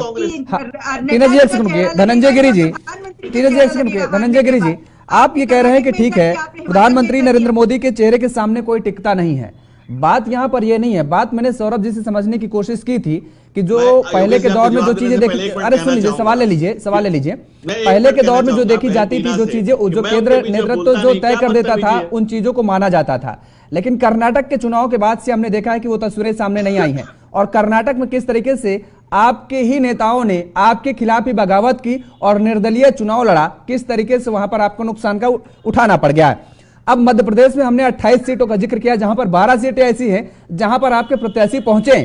टीना जी एक सेकंड रुकिए, धनंजय गिरी जी, टीना जी एक सेकंड रुकिए, धनंजय गिरी जी, आप ये कह रहे हैं कि ठीक है प्रधानमंत्री नरेंद्र मोदी के चेहरे के सामने कोई टिकता नहीं है। बात यहाँ पर ये नहीं है, बात मैंने सौरभ जी से समझने की कोशिश की थी कि जो पहले के दौर में जो चीजें देखी, अरे सुन लीजिए, सवाल ले लीजिए, पहले के दौर में जो देखी जाती थी, जो चीजें, जो केंद्र नेतृत्व जो तय कर देता था, उन चीजों को माना जाता था। लेकिन कर्नाटक के चुनाव के बाद से हमने देखा है कि वो तस्वीरें सामने नहीं आई हैं और कर्नाटक में किस तरीके से आपके ही नेताओं ने आपके खिलाफ ही बगावत की और निर्दलीय चुनाव लड़ा, किस तरीके से वहां पर आपको नुकसान का उठाना पड़ गया है। अब मध्य प्रदेश में हमने 28 सीटों का जिक्र किया, जहां पर 12 सीटें ऐसी हैं जहां पर आपके प्रत्याशी पहुंचे,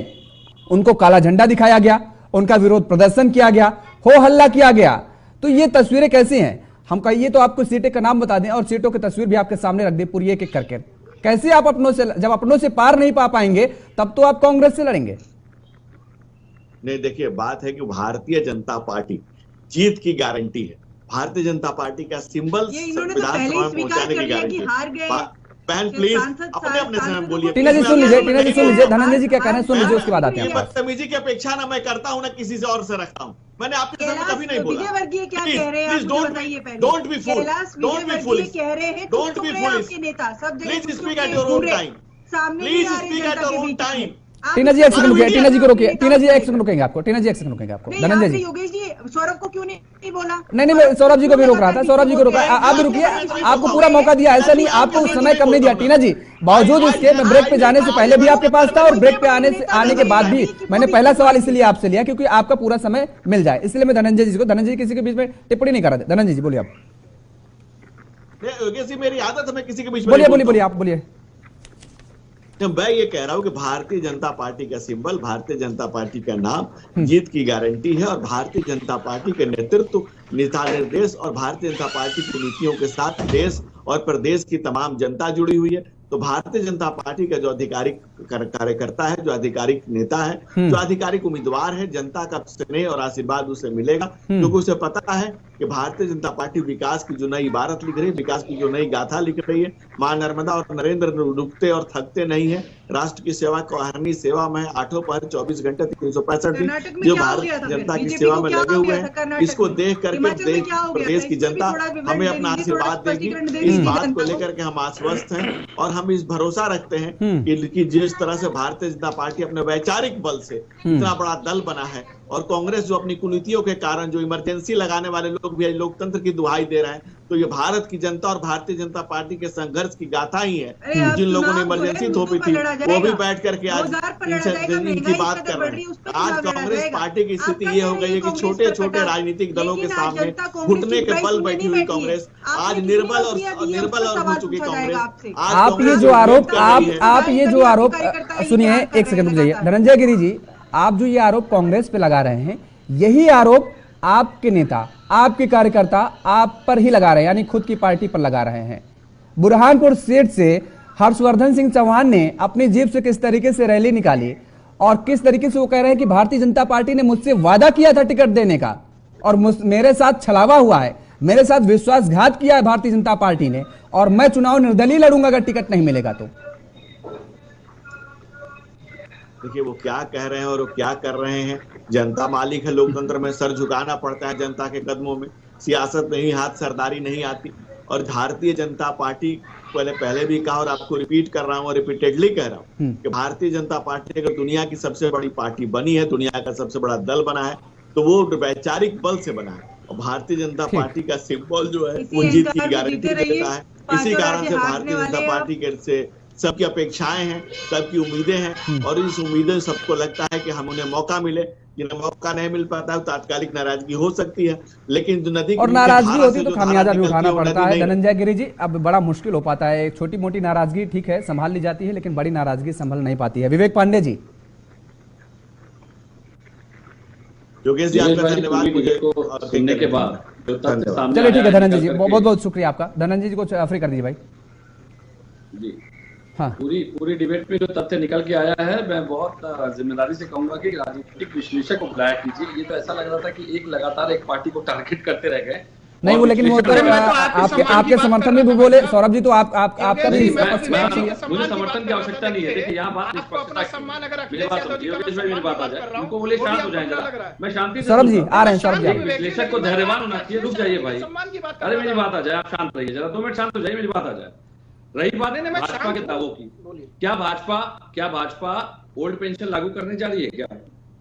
उनको काला झंडा दिखाया गया, उनका विरोध प्रदर्शन किया गया, हो हल्ला किया गया। तो ये तस्वीरें कैसी हैं? हम कहिए तो आपको सीटें का नाम बता दें और सीटों की तस्वीर भी आपके सामने रख दे पूरी एक एक करके। कैसे आप अपनों से, जब अपनों से पार नहीं पा पाएंगे तब तो आप कांग्रेस से लड़ेंगे। नहीं, देखिए बात है कि भारतीय जनता पार्टी जीत की गारंटी है। भारतीय जनता पार्टी का सिंबल विधानसभा में पहुंचाने की गारंटी है। बहन प्लीज अपने अपने समय बोलिए। टीना जी सुन लीजिए, धनंजय जी क्या कहना है सुन लीजिए, उसके बाद आते हैं। बदतमीजी की अपेक्षा ना मैं करता हूँ ना किसी से और से रखता हूँ। मैंने आपके सामने कभी नहीं बोला। Please don't be fool, don't be foolish, don't be foolish. Please speak at your own time, please speak at your own time. Tina ji एक सेकंड रुकिए, टीना जी को रोकिए, टीना जी एक सेकंड रुकेंगे आपको, टीना जी एक सेकंड रुकेंगे आपको। धनंजय जी, योगेश जी सौरभ को क्यों नहीं बोला? नहीं, मैं सौरभ जी को भी रोक रहा था, सौरभ जी को रोका, आप भी रुकिए, आपको पूरा मौका दिया, ऐसा नहीं आपको उस समय कम नहीं दिया। टीना जी, बावजूद इसके मैं ब्रेक पे जाने से पहले भी आपके पास था और ब्रेक पे आने के बाद भी मैंने पहला सवाल इसलिए आपसे लिया क्योंकि आपका पूरा समय मिल जाए, इसलिए मैं धनंजय जी को, धनंजय जी किसी के बीच में टिप्पणी नहीं कर रहे थे। धनंजय जी बोलिए आप। योगेश जी मेरी आदत है मैं किसी के बीच में बोलिए आप बोलिए। मैं ये कह रहा हूं कि भारतीय जनता पार्टी का सिंबल, भारतीय जनता पार्टी का नाम जीत की गारंटी है और भारतीय जनता पार्टी के नेतृत्व, दिशा निर्देश और भारतीय जनता पार्टी की नीतियों के साथ देश और प्रदेश की तमाम जनता जुड़ी हुई है। तो भारतीय जनता पार्टी का जो आधिकारिक कार्यकर्ता है, जो आधिकारिक नेता है, जो आधिकारिक उम्मीदवार है, जनता का स्नेह और आशीर्वाद उसे मिलेगा क्योंकि उसे पता है कि भारतीय जनता पार्टी विकास की जो नई इबारत लिख रही है, विकास की जो नई गाथा लिख रही है, मां नर्मदा और नरेंद्र रुकते और थकते नहीं है। राष्ट्र की सेवा को अहरनी सेवा में 8 पहर 24 घंटे 365 दिन जो भारतीय जनता की सेवा में लगे हुए हैं, इसको देख करके प्रदेश की जनता हमें अपना आशीर्वाद देगी। इस बात को लेकर के हम आश्वस्त हैं और हम इस भरोसा रखते हैं कि जिस तरह से भारतीय जनता पार्टी अपने वैचारिक बल से इतना बड़ा दल बना है और कांग्रेस जो अपनी कुनीतियों के कारण जो इमरजेंसी लगाने वाले लोग भी लोकतंत्र की दुहाई दे रहे हैं, तो ये भारत की जनता और भारतीय जनता पार्टी के संघर्ष की गाथा ही है। जिन लोगों ने इमरजेंसी थोपी थी वो भी बैठ करके आज इनकी बात कर रहे हैं। आज कांग्रेस पार्टी की स्थिति ये हो गई है कि छोटे छोटे राजनीतिक दलों के सामने घुटने के बल बैठी हुई कांग्रेस आज निर्बल और हो चुकी कांग्रेस। आप ये जो आरोप सुनिए, एक सेकंड रुक जाइए। धनंजय गिरी जी, आप जो ये आरोप कांग्रेस पे लगा रहे हैं, यही आरोप आपके नेता, आपके कार्यकर्ता आप पर ही लगा रहे हैं, यानी खुद की पार्टी पर लगा रहे हैं। बुरहानपुर सीट से हर्षवर्धन सिंह चौहान ने अपनी जेब से किस तरीके से रैली निकाली और किस तरीके से वो कह रहे हैं कि भारतीय जनता पार्टी ने मुझसे वादा किया था टिकट देने का और मेरे साथ छलावा हुआ है, मेरे साथ विश्वासघात किया है भारतीय जनता पार्टी ने और मैं चुनाव निर्दलीय लड़ूंगा अगर टिकट नहीं मिलेगा तो। देखिए वो क्या कह रहे हैं और वो क्या कर रहे हैं। जनता मालिक है, लोकतंत्र में सर झुकाना पड़ता है जनता के कदमों में। सियासत में ही हाथ सरदारी नहीं आती। और भारतीय जनता पार्टी पहले भी कहा और आपको रिपीट कर रहा हूँ और रिपीटेडली कह रहा हूँ कि भारतीय जनता पार्टी अगर दुनिया की सबसे बड़ी पार्टी बनी है, दुनिया का सबसे बड़ा दल बना है, तो वो वैचारिक बल से बना है। और भारतीय जनता पार्टी का सिंबल जो है वो जीत की गारंटी देता है। इसी कारण से भारतीय जनता पार्टी के से सबकी अपेक्षाएं हैं, सबकी उम्मीदें हैं और इस उम्मीदें सबको लगता है कि हम उन्हें मौका मिले। जिन्हें मौका नहीं मिल पाता है तात्कालिक नाराजगी हो सकती है, लेकिन जो नदी और नाराजगी होती तो खामियाजा भी उठाना पड़ता है। धनंजय गिरि जी, अब बड़ा मुश्किल हो पाता है। छोटी मोटी नाराजगी ठीक है संभाल ली जाती है, लेकिन बड़ी नाराजगी संभल नहीं पाती है। विवेक पांडे जी। योगेश जी आपका धन्यवाद मुझे सुनने के बाद। चलिए ठीक है धनंजय जी, बहुत बहुत शुक्रिया आपका। धनंजय जी को फ्री कर दीजिए भाई जी। हाँ, पूरी डिबेट में जो तथ्य निकल के आया है, मैं बहुत जिम्मेदारी से कहूंगा कि राजनीतिक विश्लेषक को बुलाया कीजिए। ये तो ऐसा लग रहा था कि एक लगातार एक पार्टी को टारगेट करते रह गए। नहीं वो लेकिन वो तो आपके समर्थन में भी बोले। सौरभ जी तो आपका भी मुझे समर्थन की आवश्यकता नहीं है। देखिए यहाँ बात मेरी बात आ जाए, उनको बोले शांत हो जाए जरा, मैं शांति से। सौरभ जी आ रहे हैं। सौरभ जी विश्लेषक को धैर्यवान होना चाहिए। रुक जाइए भाई, अरे मेरी बात आ जाए, आप शांत रहिए जरा, 2 मिनट शांत हो जाइए, मेरी बात आ जाए। रही बात भाजपा के दावों की, क्या भाजपा ओल्ड पेंशन लागू करने जा रही है क्या,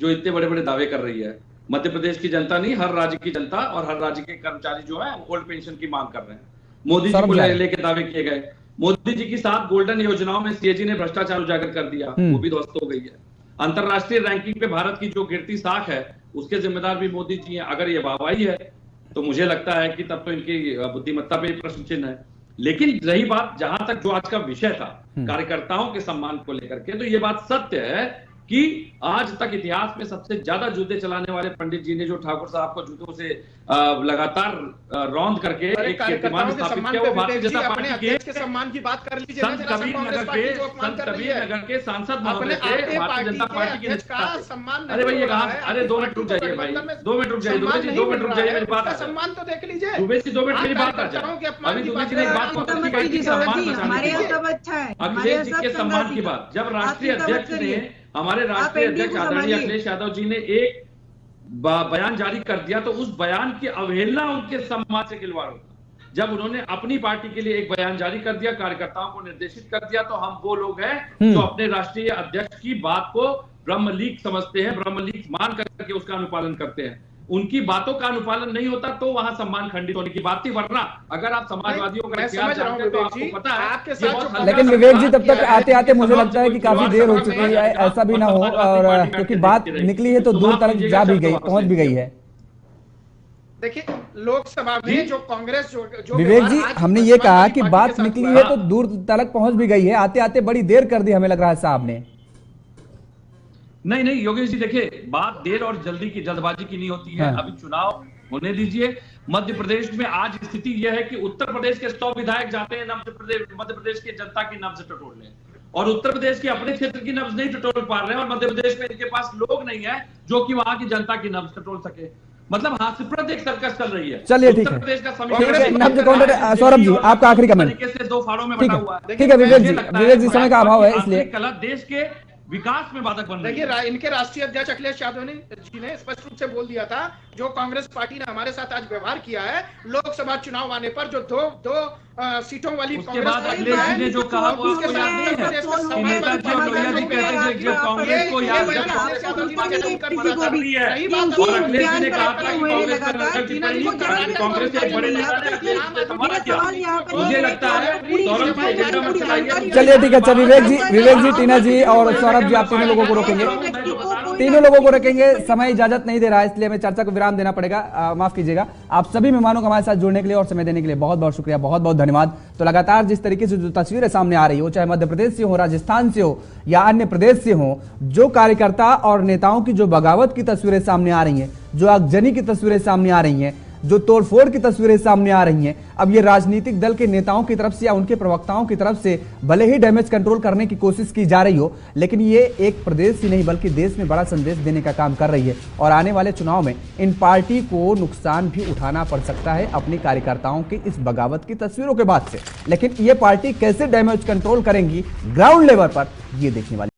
जो इतने बड़े बड़े दावे कर रही है? मध्य प्रदेश की जनता नहीं, हर राज्य की जनता और हर राज्य के कर्मचारी जो है ओल्ड पेंशन की मांग कर रहे हैं। मोदी जी को लेकर दावे किए गए। मोदी जी की 7 गोल्डन योजनाओं में सीएजी ने भ्रष्टाचार उजागर कर दिया, वो भी ध्वस्त हो गई है। अंतरराष्ट्रीय रैंकिंग पे भारत की जो गिरती साख है, उसके जिम्मेदार भी मोदी जी हैं। अगर ये वाहवाही है तो मुझे लगता है कि तब तो इनकी बुद्धिमत्ता पे प्रश्न चिन्ह है। लेकिन रही बात जहां तक जो आज का विषय था कार्यकर्ताओं के सम्मान को लेकर के, तो ये बात सत्य है कि आज तक इतिहास में सबसे ज्यादा जूते चलाने वाले पंडित जी ने जो ठाकुर साहब को जूतों से लगातार रौंद करके एक कीर्तिमान स्थापित किया, वो भारतीय जनता पार्टी के सम्मान की बात कर लीजिए। संत कबीर नगर के सांसद महोदय थे भारतीय जनता पार्टी के सम्मान। अरे भाई ये कहा, अरे 2 मिनट रुक जाइए भाई, 2 मिनट रुक जाइए, दुबे जी 2 मिनट रुक जाइए, मेरी बात सम्मान तो देख लीजिए। दुबे जी 2 मिनट मेरी बात आ जाए। अभी दुबे जी ने एक बात पकड़ी कि सम्मान बचाने की बात, अखिलेश जी के सम्मान की बात। जब राष्ट्रीय अध्यक्ष ने, हमारे राष्ट्रीय अध्यक्ष आदरणीय अखिलेश यादव जी ने एक बयान जारी कर दिया, तो उस बयान की अवहेलना उनके सम्मान से खिलवाड़ होता। जब उन्होंने अपनी पार्टी के लिए एक बयान जारी कर दिया, कार्यकर्ताओं को निर्देशित कर दिया, तो हम वो लोग हैं जो अपने राष्ट्रीय अध्यक्ष की बात को ब्रह्मलीक समझते हैं, ब्रह्मलीक मान करके उसका अनुपालन करते हैं। उनकी बातों का अनुपालन नहीं होता तो वहां सम्मान खंडित होने की बात थी। वरना अगर आप समाजवादियों का इतिहास जानते हैं तो आपको पता है। लेकिन विवेक जी तब तक आते आते मुझे लगता है कि काफी देर हो चुकी है, ऐसा भी ना हो, और क्योंकि बात निकली है तो दूर तक जा भी गई, पहुंच भी गई है। देखिए लोकसभा में जो कांग्रेस जो विवेक जी, हमने ये कहा कि बात निकली है तो दूर तक पहुंच भी गई है, आते आते बड़ी देर कर दी हमें लग रहा है साहब ने। नहीं योगेश जी, देखिए बात देर और जल्दी की, जल्दबाजी की नहीं होती है। अभी चुनाव होने दीजिए। मध्य प्रदेश में आज स्थिति यह है कि उत्तर प्रदेश के 100 विधायक जाते हैं मध्य प्रदेश की जनता की नब्ज टटोलने, और उत्तर प्रदेश के अपने क्षेत्र की नब्ज नहीं टटोल पा रहे हैं, और मध्य प्रदेश में इनके पास लोग नहीं है जो कि वहां की जनता की नब्ज टटोल सके। मतलब हास्यप्रद एक सर्कस चल रही है। चलिए ठीक है। सौरभ जी आपका आखिरी कमेंट। तरीके से 2 फाड़ों में बटा हुआ है। ठीक है विवेक जी समय का अभाव है इसलिए कला देश के विकास में बाधक बन रही है। देखिए इनके राष्ट्रीय अध्यक्ष अखिलेश यादव जी ने स्पष्ट रूप से बोल दिया था, जो कांग्रेस पार्टी ने हमारे साथ आज व्यवहार किया है लोकसभा चुनाव आने पर, जो दो सीटों वाली उसके बाद अखिलेश जी ने जो कहा वो आपको याद नहीं है कि नेताजी और लोहिया जी कहते थे कि कांग्रेस को याद और अखिलेश जी ने कहा था कि कांग्रेस के बड़े नेता ने मुझे लगता है। चलिए ठीक है। विवेक जी, टीना जी और सौरभ जी, आप तीनों लोगों को रोकेंगे। समय इजाजत नहीं दे रहा है, इसलिए हमें चर्चा को विराम देना पड़ेगा, माफ कीजिएगा। आप सभी मेहमानों को हमारे साथ जुड़ने के लिए और समय देने के लिए बहुत बहुत शुक्रिया, बहुत बहुत धन्यवाद। तो लगातार जिस तरीके से जो तस्वीरें सामने आ रही हो, चाहे मध्य प्रदेश से हो, राजस्थान से हो या अन्य प्रदेश से हो, जो कार्यकर्ता और नेताओं की जो बगावत की तस्वीरें सामने आ रही हैं, जो आगजनी की तस्वीरें सामने आ रही हैं, जो तोड़फोड़ की तस्वीरें सामने आ रही हैं, अब ये राजनीतिक दल के नेताओं की तरफ से या उनके प्रवक्ताओं की तरफ से भले ही डैमेज कंट्रोल करने की कोशिश की जा रही हो, लेकिन ये एक प्रदेश ही नहीं बल्कि देश में बड़ा संदेश देने का काम कर रही है। और आने वाले चुनाव में इन पार्टी को नुकसान भी उठाना पड़ सकता है अपने कार्यकर्ताओं की इस बगावत की तस्वीरों के बाद से। लेकिन ये पार्टी कैसे डैमेज कंट्रोल करेंगी ग्राउंड लेवल पर, ये देखने वाली